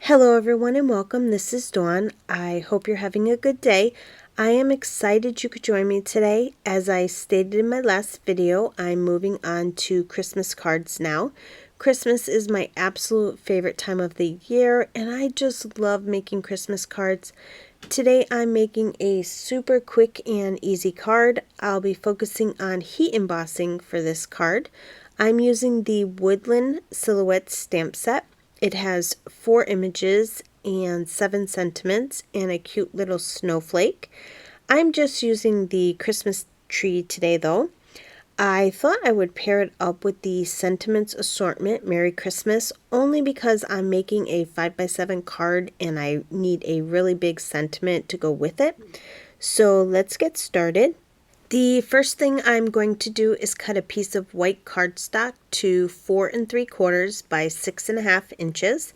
Hello everyone and welcome. This is Dawn. I hope you're having a good day. I am excited you could join me today. As I stated in my last video, I'm moving on to Christmas cards now. Christmas is my absolute favorite time of the year and I just love making Christmas cards. Today I'm making a super quick and easy card. I'll be focusing on heat embossing for this card. I'm using the Woodland Silhouette stamp set. It has 4 images and 7 sentiments and a cute little snowflake. I'm just using the Christmas tree today though. I thought I would pair it up with the Sentiments Assortment Merry Christmas only because I'm making a 5x7 card and I need a really big sentiment to go with it. So let's get started. The first thing I'm going to do is cut a piece of white cardstock to 4 3/4 by 6.5 inches.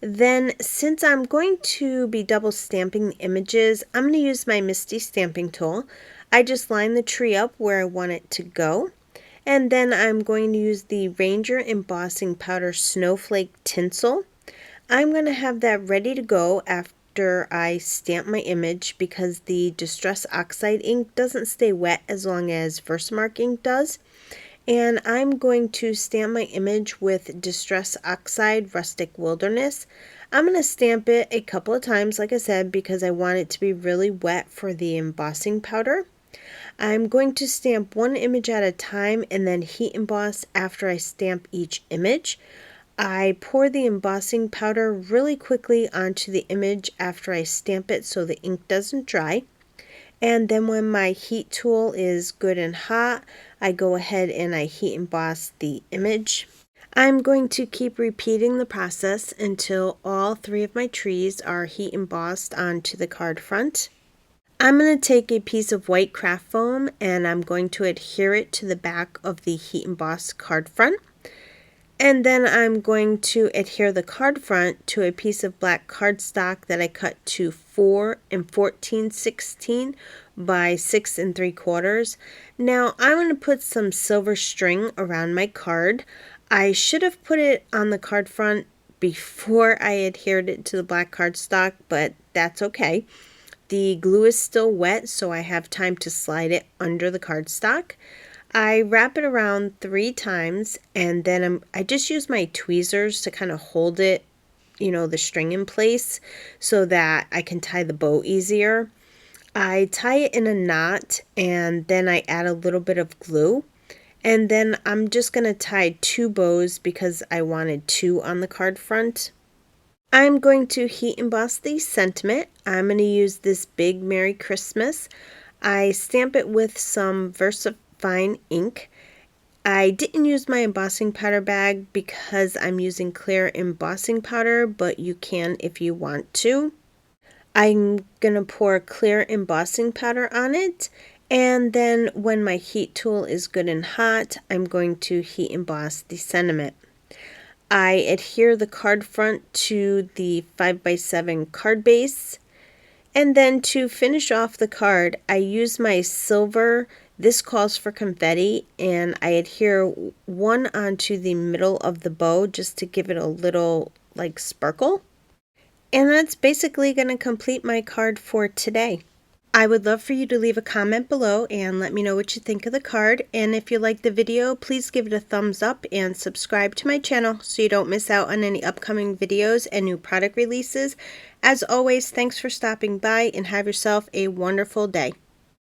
Then, since I'm going to be double stamping the images, I'm going to use my Misty stamping tool. I just line the tree up where I want it to go. And then I'm going to use the Ranger Embossing Powder Snowflake Tinsel. I'm going to have that ready to go after I stamp my image because the Distress Oxide ink doesn't stay wet as long as Versamark ink does. And I'm going to stamp my image with Distress Oxide Rustic Wilderness. I'm going to stamp it a couple of times, like I said, because I want it to be really wet for the embossing powder. I'm going to stamp one image at a time and then heat emboss after I stamp each image. I pour the embossing powder really quickly onto the image after I stamp it so the ink doesn't dry. And then when my heat tool is good and hot, I go ahead and I heat emboss the image. I'm going to keep repeating the process until all 3 of my trees are heat embossed onto the card front. I'm going to take a piece of white craft foam and I'm going to adhere it to the back of the heat embossed card front. And then I'm going to adhere the card front to a piece of black cardstock that I cut to 4 14/16 by 6 3/4. Now I'm going to put some silver string around my card. I should have put it on the card front before I adhered it to the black cardstock, but that's okay. The glue is still wet, so I have time to slide it under the cardstock. I wrap it around 3 times and then I just use my tweezers to kind of hold it, the string in place so that I can tie the bow easier. I tie it in a knot and then I add a little bit of glue. And then I'm just going to tie 2 bows because I wanted 2 on the card front. I'm going to heat emboss the sentiment. I'm going to use this big Merry Christmas. I stamp it with some VersaFine ink. I didn't use my embossing powder bag because I'm using clear embossing powder, but you can if you want to. I'm going to pour clear embossing powder on it, and then when my heat tool is good and hot, I'm going to heat emboss the sentiment. I adhere the card front to the 5x7 card base, and then to finish off the card, I use my silver This Calls for Confetti, and I adhere one onto the middle of the bow just to give it a little sparkle. And that's basically going to complete my card for today. I would love for you to leave a comment below and let me know what you think of the card. And if you like the video, please give it a thumbs up and subscribe to my channel so you don't miss out on any upcoming videos and new product releases. As always, thanks for stopping by and have yourself a wonderful day.